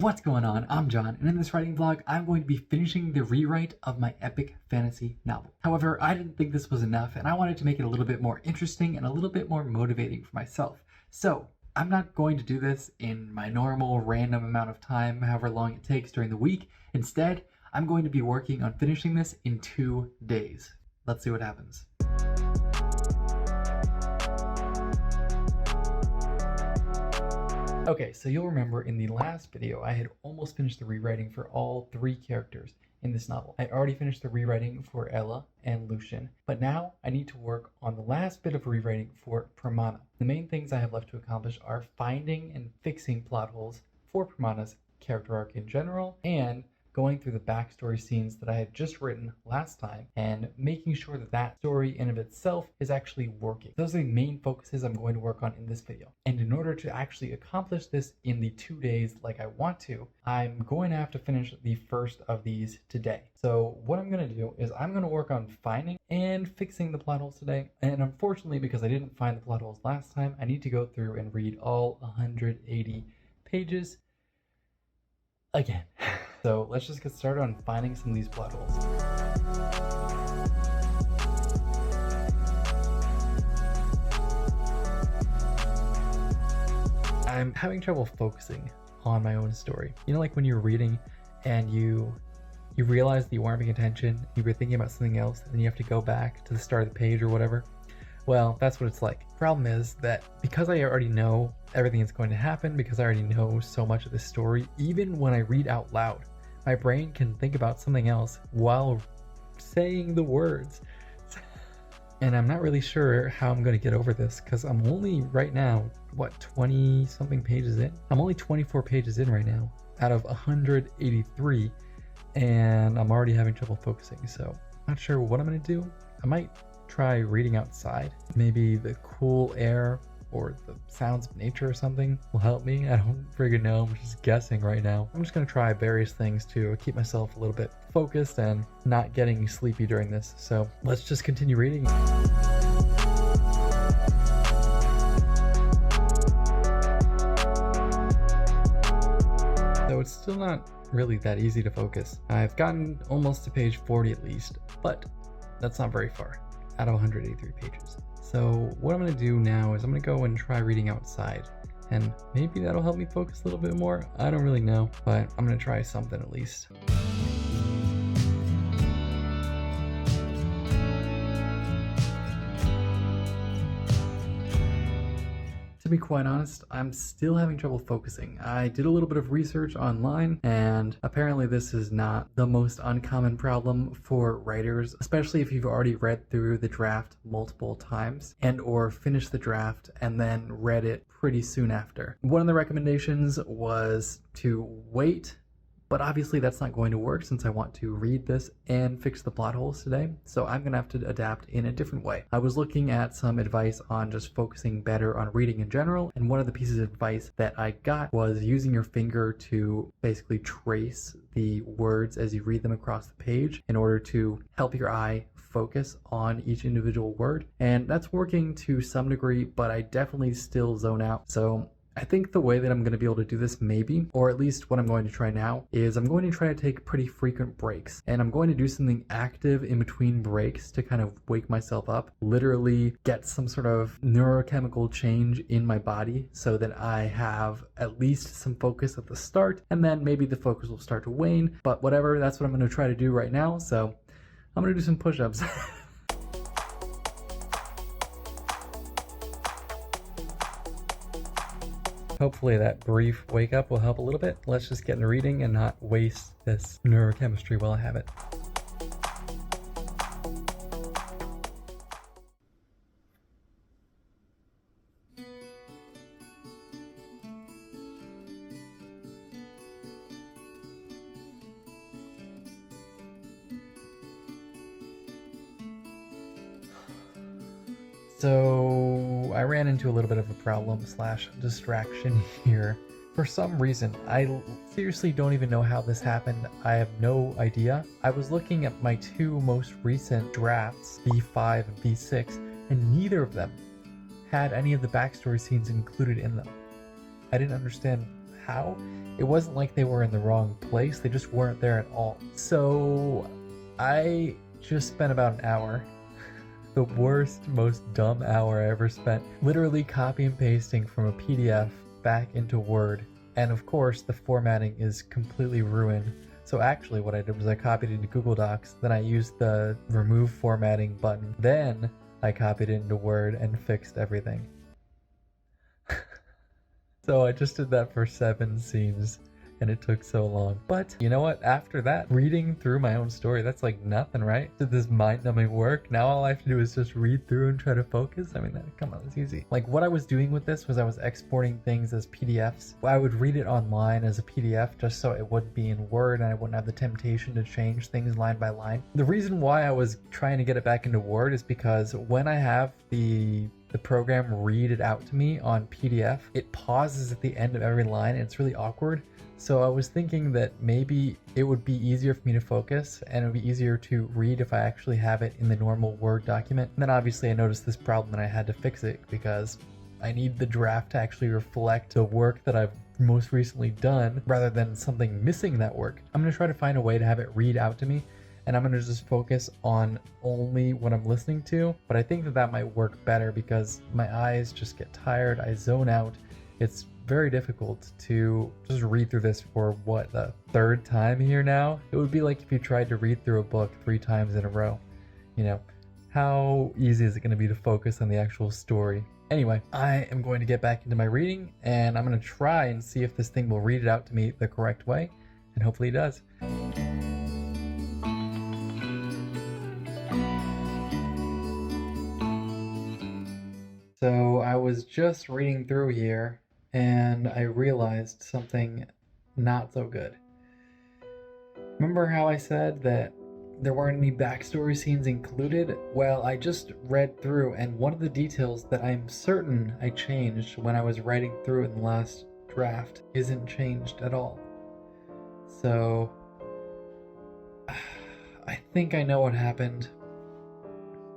What's going on? I'm John, and in this writing vlog, I'm going to be finishing the rewrite of my epic fantasy novel. However, I didn't think this was enough, and I wanted to make it a little bit more interesting and a little bit more motivating for myself. So, I'm not going to do this in my normal random amount of time, however long it takes during the week. Instead, I'm going to be working on finishing this in 2 days. Let's see what happens. Okay, so you'll remember in the last video, I had almost finished the rewriting for all 3 characters in this novel. I already finished the rewriting for Ella and Lucian, but now I need to work on the last bit of rewriting for Pramana. The main things I have left to accomplish are finding and fixing plot holes for Pramana's character arc in general, and going through the backstory scenes that I had just written last time and making sure that that story in of itself is actually working. Those are the main focuses I'm going to work on in this video. And in order to actually accomplish this in the 2 days like I want to, I'm going to have to finish the first of these today. So what I'm going to do is I'm going to work on finding and fixing the plot holes today. And unfortunately, because I didn't find the plot holes last time, I need to go through and read all 180 pages again. So let's just get started on finding some of these plot holes. I'm having trouble focusing on my own story. You know, like when you're reading and you realize that you weren't paying attention, you were thinking about something else, and then you have to go back to the start of the page or whatever. Well, that's what it's like. Problem is that because I already know everything that's going to happen, because I already know so much of the story, even when I read out loud, my brain can think about something else while saying the words. And I'm not really sure how I'm going to get over this, because I'm only right now, 20 something pages in? I'm only 24 pages in right now out of 183, and I'm already having trouble focusing. So I'm not sure what I'm going to do. I might try reading outside. Maybe the cool air or the sounds of nature or something will help me. I don't friggin' know. I'm just guessing right now. I'm just gonna try various things to keep myself a little bit focused and not getting sleepy during this. So let's just continue reading. So it's still not really that easy to focus. I've gotten almost to page 40 at least, but that's not very far out of 183 pages. So what I'm going to do now is I'm going to go and try reading outside, and maybe that'll help me focus a little bit more. I don't really know, but I'm going to try something at least. To be quite honest, I'm still having trouble focusing. I did a little bit of research online, and apparently this is not the most uncommon problem for writers, especially if you've already read through the draft multiple times and or finished the draft and then read it pretty soon after. One of the recommendations was to wait, but obviously that's not going to work since I want to read this and fix the plot holes today. So I'm gonna have to adapt in a different way. I was looking at some advice on just focusing better on reading in general. And one of the pieces of advice that I got was using your finger to basically trace the words as you read them across the page in order to help your eye focus on each individual word. And that's working to some degree, but I definitely still zone out. So I think the way that I'm going to be able to do this maybe, or at least what I'm going to try now, is I'm going to try to take pretty frequent breaks. And I'm going to do something active in between breaks to kind of wake myself up, literally get some sort of neurochemical change in my body so that I have at least some focus at the start, and then maybe the focus will start to wane. But whatever, that's what I'm going to try to do right now. So I'm going to do some push-ups. Hopefully that brief wake up will help a little bit. Let's just get into reading and not waste this neurochemistry while I have it. So I ran into a little bit of a problem / distraction here. For some reason, I seriously don't even know how this happened. I have no idea. I was looking at my 2 most recent drafts, V5 and V6, and neither of them had any of the backstory scenes included in them. I didn't understand how. It wasn't like they were in the wrong place, they just weren't there at all. So I just spent about an hour, the worst, most dumb hour I ever spent, literally copy and pasting from a PDF back into Word. And of course, the formatting is completely ruined. So actually what I did was I copied it into Google Docs, then I used the remove formatting button, then I copied it into Word and fixed everything. So I just did that for 7 scenes, and it took so long. But you know what? After that, reading through my own story, that's like nothing, right? Did this mind-numbing work? Now all I have to do is just read through and try to focus? I mean, come on, that's easy. Like, what I was doing with this was I was exporting things as PDFs. I would read it online as a PDF just so it wouldn't be in Word and I wouldn't have the temptation to change things line by line. The reason why I was trying to get it back into Word is because when I have the program read it out to me on PDF, it pauses at the end of every line and it's really awkward. So I was thinking that maybe it would be easier for me to focus and it would be easier to read if I actually have it in the normal Word document. And then obviously I noticed this problem and I had to fix it because I need the draft to actually reflect the work that I've most recently done rather than something missing that work. I'm going to try to find a way to have it read out to me, and I'm going to just focus on only what I'm listening to. But I think that that might work better because my eyes just get tired, I zone out. It's very difficult to just read through this for what, the 3rd time here now? It would be like if you tried to read through a book 3 times in a row. You know, how easy is it going to be to focus on the actual story? Anyway, I am going to get back into my reading and I'm going to try and see if this thing will read it out to me the correct way, and hopefully it does. So I was just reading through here and I realized something not so good. Remember how I said that there weren't any backstory scenes included? Well, I just read through and one of the details that I'm certain I changed when I was writing through in the last draft isn't changed at all. So I think I know what happened.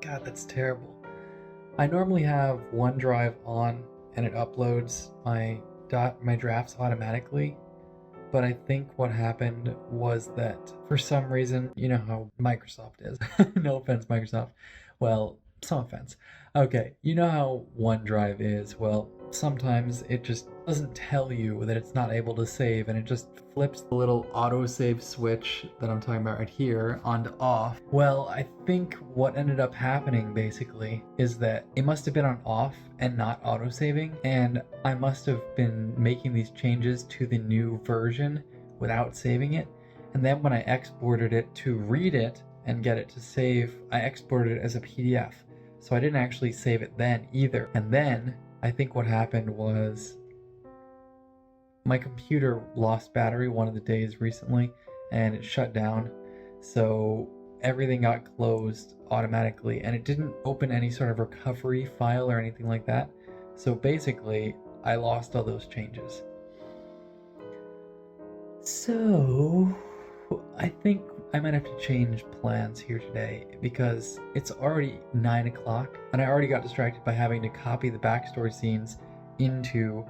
God, that's terrible. I normally have OneDrive on and it uploads my drafts automatically, but I think what happened was that for some reason, you know how Microsoft is. No offense, Microsoft. Well, some offense. Okay, you know how OneDrive is. Well, sometimes it just doesn't tell you that it's not able to save, and it just flips the little autosave switch that I'm talking about right here onto off. Well, I think what ended up happening basically is that it must have been on off and not autosaving, and I must have been making these changes to the new version without saving it. And then when I exported it to read it and get it to save, I exported it as a PDF. So I didn't actually save it then either. And then I think what happened was my computer lost battery one of the days recently and it shut down. So everything got closed automatically and it didn't open any sort of recovery file or anything like that. So basically, I lost all those changes. So I think I might have to change plans here today because it's already 9 o'clock and I already got distracted by having to copy the backstory scenes into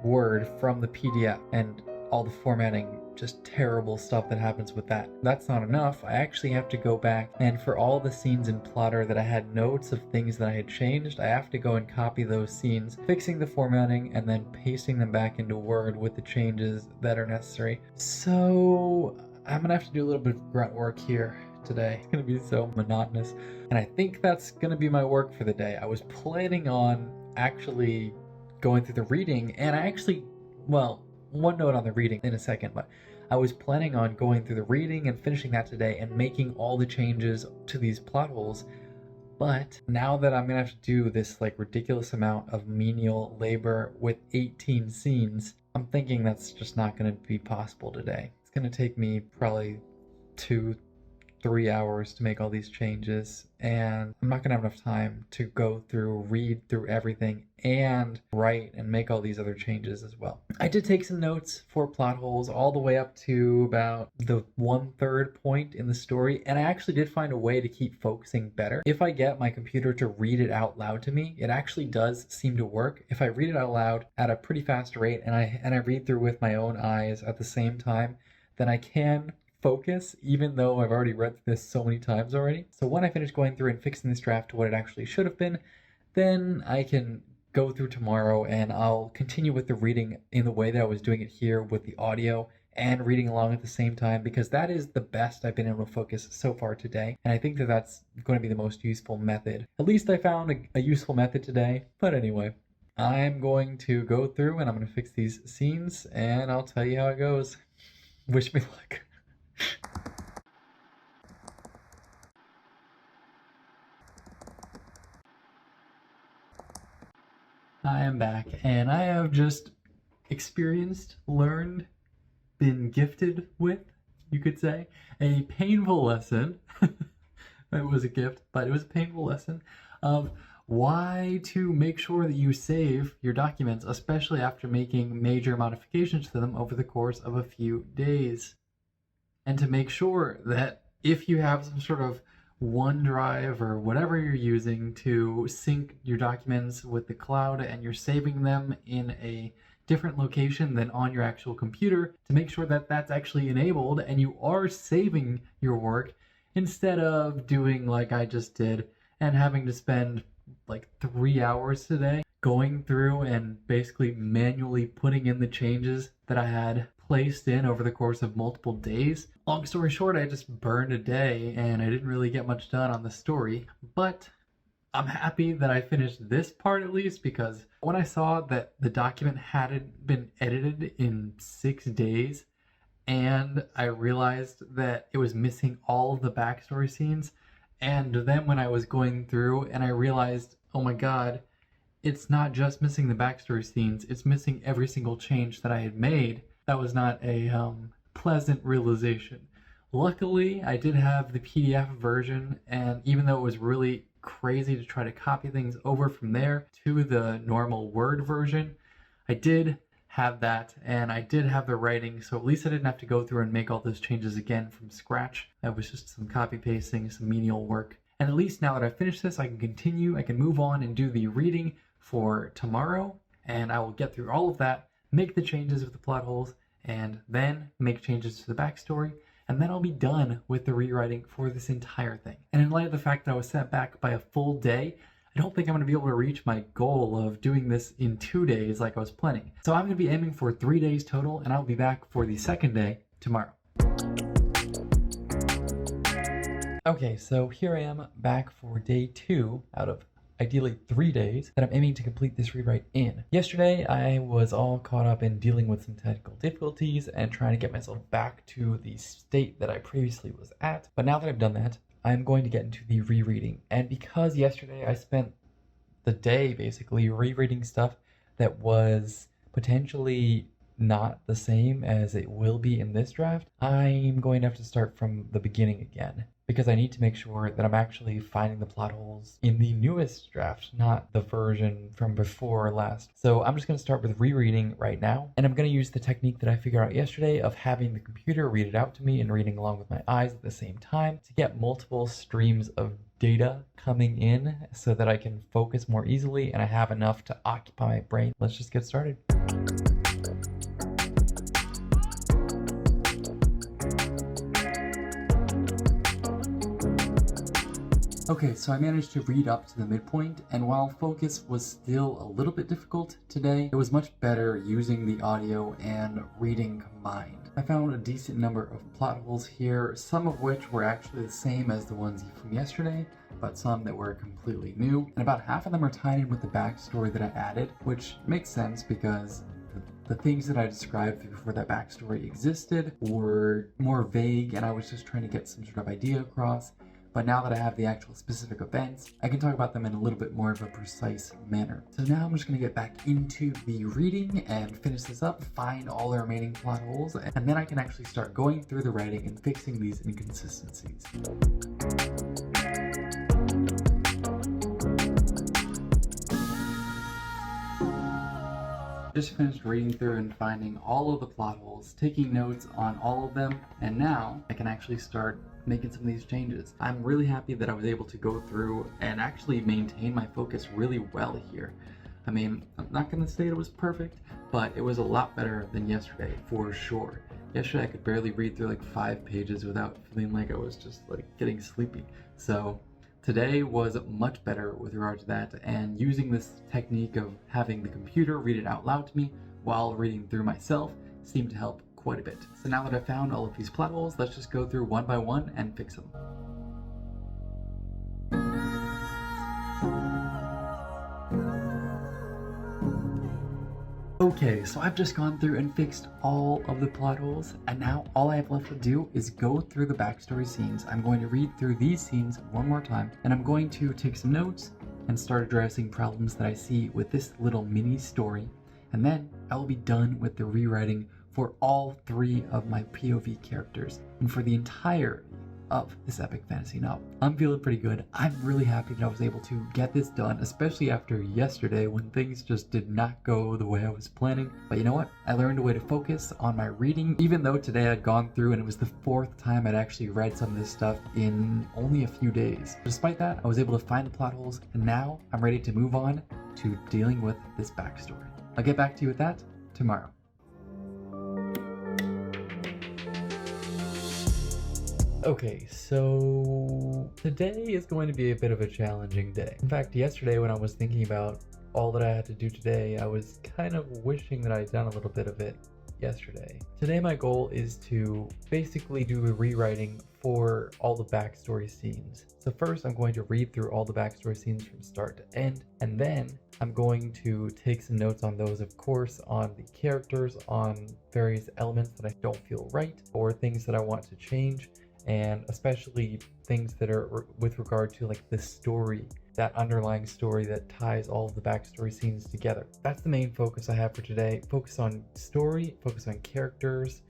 Word from the PDF and all the formatting, just terrible stuff that happens with that. That's not enough. I actually have to go back and for all the scenes in Plotter that I had notes of things that I had changed, I have to go and copy those scenes, fixing the formatting and then pasting them back into Word with the changes that are necessary. So I'm gonna have to do a little bit of grunt work here today. It's gonna be so monotonous. And I think that's gonna be my work for the day. I was planning on actually going through the reading and I actually, well, one note on the reading in a second, but I was planning on going through the reading and finishing that today and making all the changes to these plot holes. But now that I'm gonna have to do this like ridiculous amount of menial labor with 18 scenes, I'm thinking that's just not gonna be possible today. It's gonna take me probably 2 3 hours to make all these changes, and I'm not gonna have enough time to go through, read through everything, and write and make all these other changes as well. I did take some notes for plot holes all the way up to about the 1/3 point in the story, and I actually did find a way to keep focusing better. If I get my computer to read it out loud to me, it actually does seem to work. If I read it out loud at a pretty fast rate and I read through with my own eyes at the same time, then I can focus, even though I've already read this so many times already. So when I finish going through and fixing this draft to what it actually should have been, then I can go through tomorrow and I'll continue with the reading in the way that I was doing it here with the audio and reading along at the same time, because that is the best I've been able to focus so far today. And I think that that's going to be the most useful method. At least I found a useful method today. But anyway, I'm going to go through and I'm going to fix these scenes and I'll tell you how it goes. Wish me luck. I am back, and I have just experienced, learned, been gifted with, you could say, a painful lesson. It was a gift, but it was a painful lesson of why to make sure that you save your documents, especially after making major modifications to them over the course of a few days. And to make sure that if you have some sort of OneDrive or whatever you're using to sync your documents with the cloud and you're saving them in a different location than on your actual computer, to make sure that that's actually enabled and you are saving your work instead of doing like I just did and having to spend like 3 hours today going through and basically manually putting in the changes that I had placed in over the course of multiple days. Long story short, I just burned a day and I didn't really get much done on the story, but I'm happy that I finished this part at least, because when I saw that the document hadn't been edited in 6 days and I realized that it was missing all of the backstory scenes, and then when I was going through and I realized, oh my god, it's not just missing the backstory scenes, it's missing every single change that I had made. That was not a pleasant realization. Luckily, I did have the PDF version, and even though it was really crazy to try to copy things over from there to the normal Word version, I did have that, and I did have the writing, so at least I didn't have to go through and make all those changes again from scratch. That was just some copy pasting, some menial work. And at least now that I've finished this, I can continue, I can move on and do the reading for tomorrow, and I will get through all of that, make the changes with the plot holes, and then make changes to the backstory, and then I'll be done with the rewriting for this entire thing. And in light of the fact that I was set back by a full day, I don't think I'm going to be able to reach my goal of doing this in 2 days like I was planning. So I'm going to be aiming for 3 days total, and I'll be back for the second day tomorrow. Okay, so here I am back for day 2 out of ideally 3 days that I'm aiming to complete this rewrite in. Yesterday, I was all caught up in dealing with some technical difficulties and trying to get myself back to the state that I previously was at. But now that I've done that, I'm going to get into the rereading. And because yesterday I spent the day basically rereading stuff that was potentially not the same as it will be in this draft, I'm going to have to start from the beginning again, because I need to make sure that I'm actually finding the plot holes in the newest draft, not the version from before last. So I'm just going to start with rereading right now, and I'm going to use the technique that I figured out yesterday of having the computer read it out to me and reading along with my eyes at the same time to get multiple streams of data coming in so that I can focus more easily and I have enough to occupy my brain. Let's just get started. Okay, so I managed to read up to the midpoint, and while focus was still a little bit difficult today, it was much better using the audio and reading combined. I found a decent number of plot holes here, some of which were actually the same as the ones from yesterday, but some that were completely new, and about half of them are tied in with the backstory that I added, which makes sense because the things that I described before that backstory existed were more vague, and I was just trying to get some sort of idea across. but now that I have the actual specific events, I can talk about them in a little bit more of a precise manner. So now I'm just going to get back into the reading and finish this up, find all the remaining plot holes, and then I can actually start going through the writing and fixing these inconsistencies. Just finished reading through and finding all of the plot holes, taking notes on all of them, and now I can actually start making some of these changes. I'm really happy that I was able to go through and actually maintain my focus really well here. I mean, I'm not gonna say it was perfect, but it was a lot better than yesterday, for sure. Yesterday I could barely read through like 5 pages without feeling like I was just like getting sleepy. So today was much better with regard to that, and using this technique of having the computer read it out loud to me while reading through myself seemed to help quite a bit. So now that I've found all of these plot holes, let's just go through one by one and fix them. Okay, so I've just gone through and fixed all of the plot holes, and now all I have left to do is go through the backstory scenes. I'm going to read through these scenes one more time, and I'm going to take some notes and start addressing problems that I see with this little mini story, and then I will be done with the rewriting for all 3 of my POV characters, and for the entire of this epic fantasy novel. I'm feeling pretty good. I'm really happy that I was able to get this done, especially after yesterday when things just did not go the way I was planning. But you know what? I learned a way to focus on my reading, even though today I'd gone through and it was the 4th time I'd actually read some of this stuff in only a few days. Despite that, I was able to find the plot holes, and now I'm ready to move on to dealing with this backstory. I'll get back to you with that tomorrow. Okay, so today is going to be a bit of a challenging day. In fact, yesterday when I was thinking about all that I had to do today, I was kind of wishing that I'd done a little bit of it yesterday. Today my goal is to basically do a rewriting for all the backstory scenes. So first I'm going to read through all the backstory scenes from start to end, and then I'm going to take some notes on those, of course, on the characters, on various elements that I don't feel right, or things that I want to change, and especially things that are with regard to like the story, that underlying story that ties all of the backstory scenes together. That's the main focus I have for today. Focus on story, focus on characters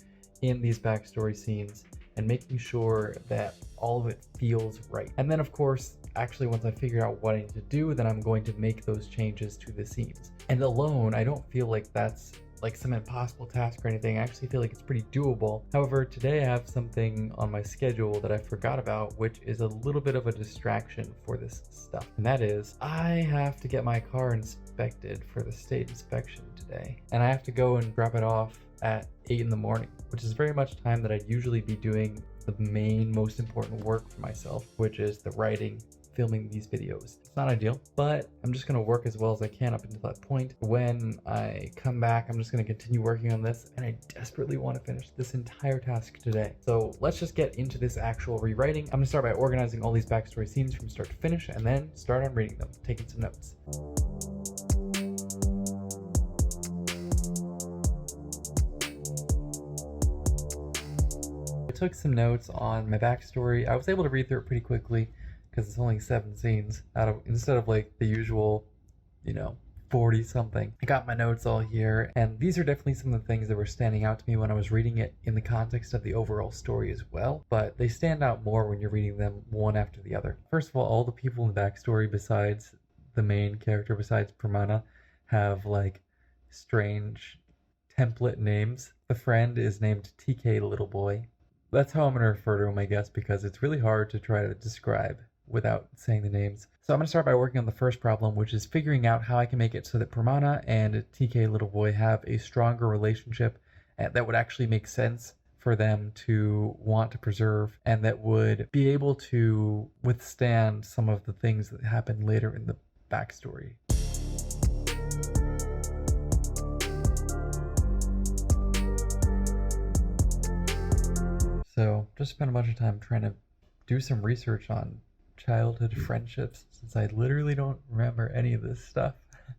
in these backstory scenes, and making sure that all of it feels right. And then of course, actually once I figure out what I need to do, then I'm going to make those changes to the scenes. And alone, I don't feel like that's like some impossible task or anything. I actually feel like it's pretty doable. However, today I have something on my schedule that I forgot about, which is a little bit of a distraction for this stuff. And that is, I have to get my car inspected for the state inspection today. And I have to go and drop it off at 8 in the morning, which is very much time that I'd usually be doing the main, most important work for myself, which is the writing, filming these videos. It's not ideal, but I'm just gonna work as well as I can up until that point. When I come back, I'm just gonna continue working on this, and I desperately want to finish this entire task today. So let's just get into this actual rewriting. I'm gonna start by organizing all these backstory scenes from start to finish, and then start on reading them, taking some notes. I took some notes on my backstory. I was able to read through it pretty quickly, because it's only 7 scenes instead of like the usual, 40 something. I got my notes all here, and these are definitely some of the things that were standing out to me when I was reading it in the context of the overall story as well, but they stand out more when you're reading them one after the other. First of all the people in the backstory besides the main character, besides Pramana, have like strange template names. The friend is named TK Little Boy. That's how I'm going to refer to him, I guess, because it's really hard to try to describe without saying the names. So I'm going to start by working on the first problem, which is figuring out how I can make it so that Pramana and TK Little Boy have a stronger relationship that would actually make sense for them to want to preserve, and that would be able to withstand some of the things that happen later in the backstory. So just spent a bunch of time trying to do some research on childhood friendships, since I literally don't remember any of this stuff. I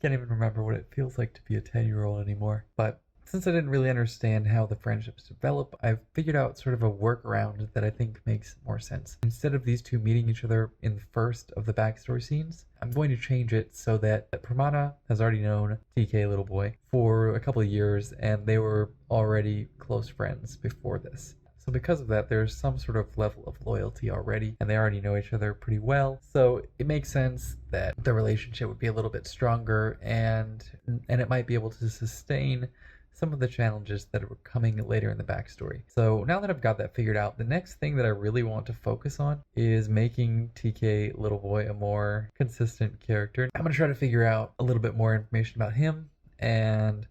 can't even remember what it feels like to be a 10-year-old anymore. But Since I didn't really understand how the friendships develop, I've figured out sort of a workaround that I think makes more sense. Instead of these two meeting each other in the first of the backstory scenes, I'm going to change it so that Pramana has already known TK Little Boy for a couple of years, and they were already close friends before this. So because of that, there's some sort of level of loyalty already, and they already know each other pretty well. So it makes sense that the relationship would be a little bit stronger, and it might be able to sustain some of the challenges that are coming later in the backstory. So now that I've got that figured out, the next thing that I really want to focus on is making TK Little Boy a more consistent character. I'm going to try to figure out a little bit more information about him, and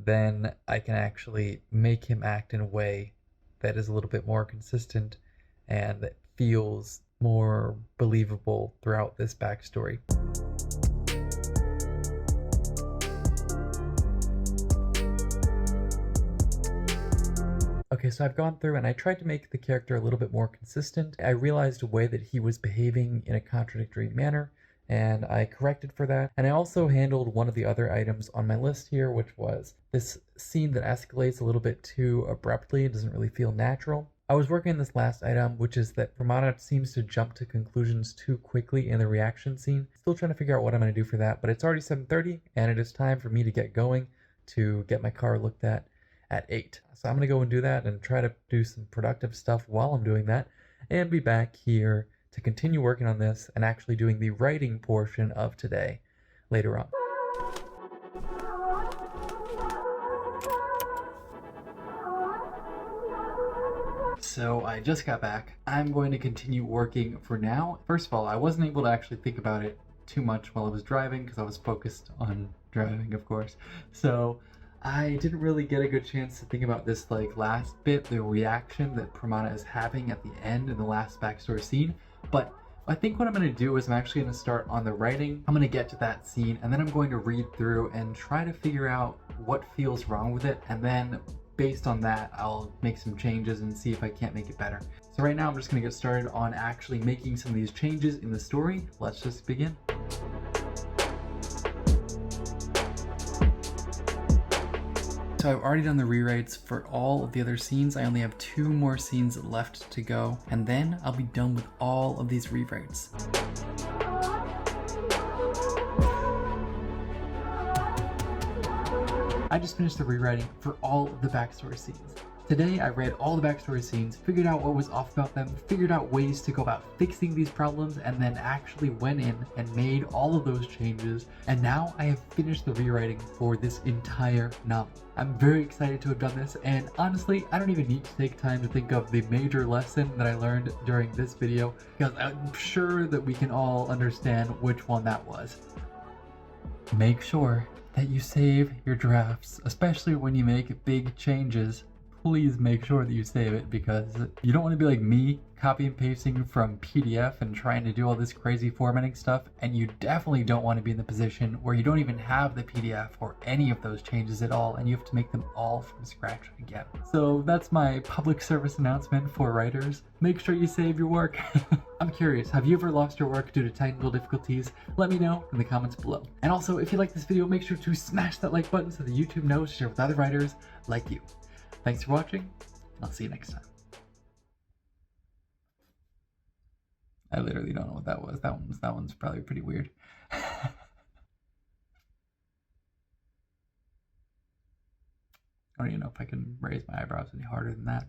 then I can actually make him act in a way that is a little bit more consistent and that feels more believable throughout this backstory. Okay, so I've gone through and I tried to make the character a little bit more consistent. I realized a way that he was behaving in a contradictory manner, and I corrected for that. And I also handled one of the other items on my list here, which was this scene that escalates a little bit too abruptly. It doesn't really feel natural. I was working on this last item, which is that Pramana seems to jump to conclusions too quickly in the reaction scene. Still trying to figure out what I'm going to do for that, but it's already 7:30, and it is time for me to get going to get my car looked at 8. So I'm going to go and do that and try to do some productive stuff while I'm doing that, and be back here to continue working on this and actually doing the writing portion of today later on. So I just got back. I'm going to continue working for now. First of all, I wasn't able to actually think about it too much while I was driving because I was focused on driving, of course. So I didn't really get a good chance to think about this last bit, the reaction that Pramana is having at the end in the last backstory scene. But I think what I'm going to do is I'm actually going to start on the writing. I'm going to get to that scene, and then I'm going to read through and try to figure out what feels wrong with it, and then based on that, I'll make some changes and see if I can't make it better. So right now I'm just going to get started on actually making some of these changes in the story. Let's just begin. So I've already done the rewrites for all of the other scenes. I only have 2 more scenes left to go, and then I'll be done with all of these rewrites. I just finished the rewriting for all of the backstory scenes. Today I read all the backstory scenes, figured out what was off about them, figured out ways to go about fixing these problems, and then actually went in and made all of those changes, and now I have finished the rewriting for this entire novel. I'm very excited to have done this, and honestly, I don't even need to take time to think of the major lesson that I learned during this video, because I'm sure that we can all understand which one that was. Make sure that you save your drafts, especially when you make big changes. Please make sure that you save it, because you don't want to be like me, copy and pasting from PDF and trying to do all this crazy formatting stuff, and you definitely don't want to be in the position where you don't even have the PDF or any of those changes at all, and you have to make them all from scratch again. So that's my public service announcement for writers. Make sure you save your work. I'm curious, have you ever lost your work due to technical difficulties? Let me know in the comments below. And also, if you like this video, make sure to smash that like button so that YouTube knows to share with other writers like you. Thanks for watching. I'll see you next time. I literally don't know what that was. That one's probably pretty weird. I don't even know if I can raise my eyebrows any harder than that.